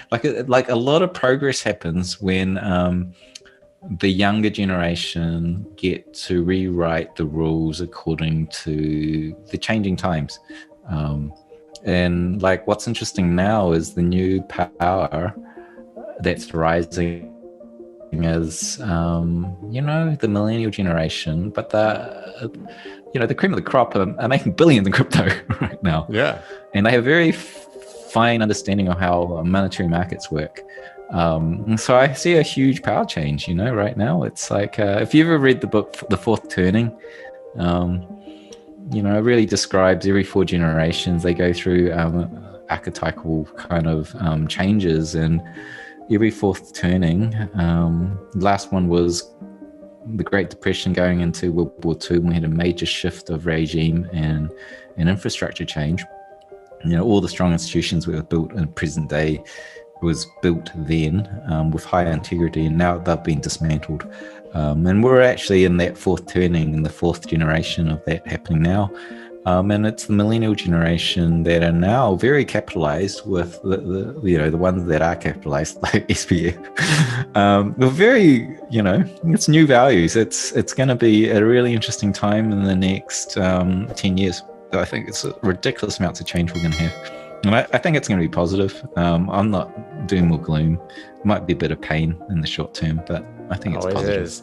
like a lot of progress happens when the younger generation get to rewrite the rules according to the changing times. And like what's interesting now is the new power that's rising is, the millennial generation, but the cream of the crop are making billions in crypto right now. Yeah. And they have very fine understanding of how monetary markets work. So I see a huge power change, right now. It's like, if you ever read the book, The Fourth Turning, it really describes every 4 generations. They go through archetypal kind of changes, and every fourth turning, the last one was the Great Depression going into World War II, when we had a major shift of regime and infrastructure change. All the strong institutions were built in present day was built then with high integrity, and now they've been dismantled. And we're actually in that fourth turning, in the fourth generation of that happening now. And it's the millennial generation that are now very capitalized with the ones that are capitalized, like SPF. We're very, it's new values. It's going to be a really interesting time in the next 10 years. I think it's ridiculous amounts of change we're going to have. And I think it's going to be positive. I'm not doom or gloom. It might be a bit of pain in the short term, but I think it's positive. Is.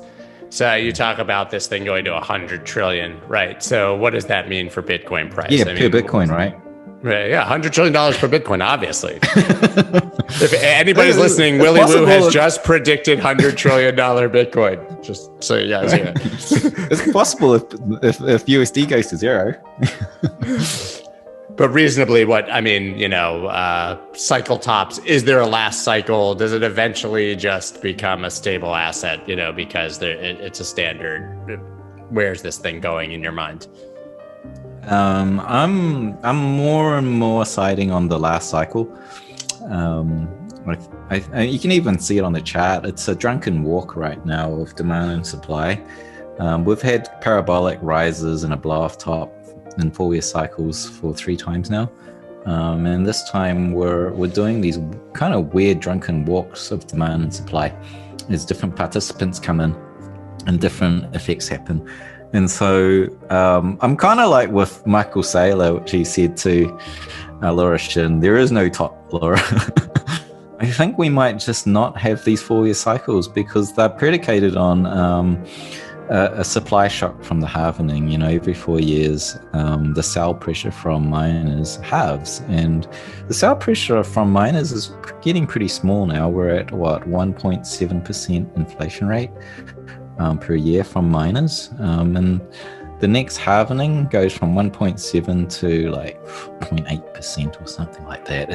So you talk about this thing going to 100 trillion, right? So what does that mean for Bitcoin price? Yeah, per Bitcoin, right? Right, yeah, $100 trillion per Bitcoin, obviously. If anybody's listening, Willy Woo has just predicted $100 trillion Bitcoin. Just so you guys hear. It's possible if USD goes to zero. But reasonably, cycle tops, is there a last cycle? Does it eventually just become a stable asset, because it's a standard? Where's this thing going in your mind? I'm more and more siding on the last cycle. You can even see it on the chart. It's a drunken walk right now of demand and supply. We've had parabolic rises and a blow-off top in 4-year cycles for 3 times now, and this time we're doing these kind of weird drunken walks of demand and supply as different participants come in and different effects happen. And so I'm kind of like with Michael Saylor, which he said to Laura Shin, there is no top, Laura. I think we might just not have these 4-year cycles because they're predicated on a supply shock from the halvening. Every 4 years, the sell pressure from miners halves, and the sell pressure from miners is getting pretty small now. We're at 1.7% inflation rate per year from miners, and the next halvening goes from 1.7 to like 0.8% or something like that.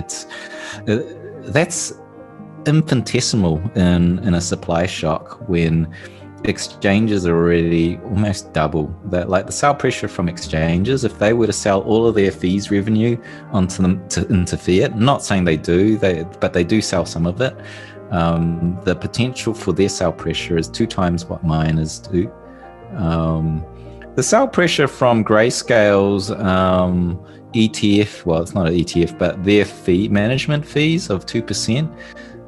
That's infinitesimal in a supply shock when exchanges are already almost double that. Like the sell pressure from exchanges, if they were to sell all of their fees revenue into fiat, I'm not saying they do, but they do sell some of it. The potential for their sell pressure is 2 times what miners do. The sell pressure from Grayscale's ETF, well, it's not an ETF, but their fee management fees of 2%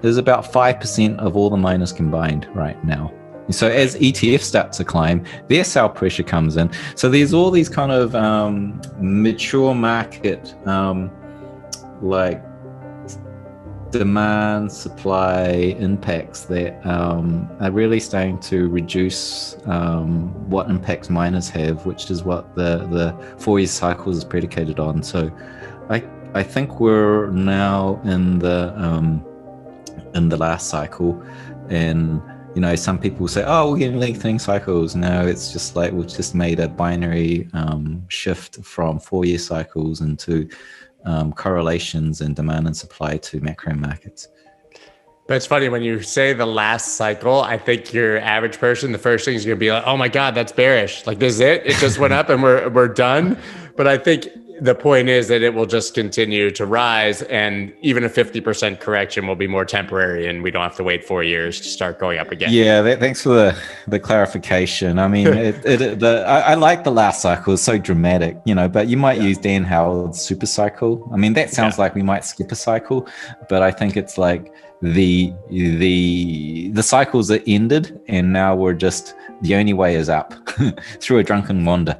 is about 5% of all the miners combined right now. So as ETFs start to climb, their sell pressure comes in. So there's all these kind of mature market like demand supply impacts that are really starting to reduce what impacts miners have, which is what the 4-year cycle is predicated on. So I think we're now in the last cycle, and some people say, oh, we're getting lengthening cycles. No, it's just like we've just made a binary shift from 4-year cycles into correlations in demand and supply to macro markets. But it's funny when you say the last cycle, I think your average person, the first thing is going to be like, oh my God, that's bearish. Like, this is it? It just went up and we're done. But I think the point is that it will just continue to rise, and even a 50% correction will be more temporary, and we don't have to wait 4 years to start going up again. Yeah, thanks for the clarification. I mean, I like the last cycle; it's so dramatic, But you might use Dan Howard's super cycle. I mean, that sounds like we might skip a cycle, but I think it's like the cycles are ended, and now we're just the only way is up through a drunken wander.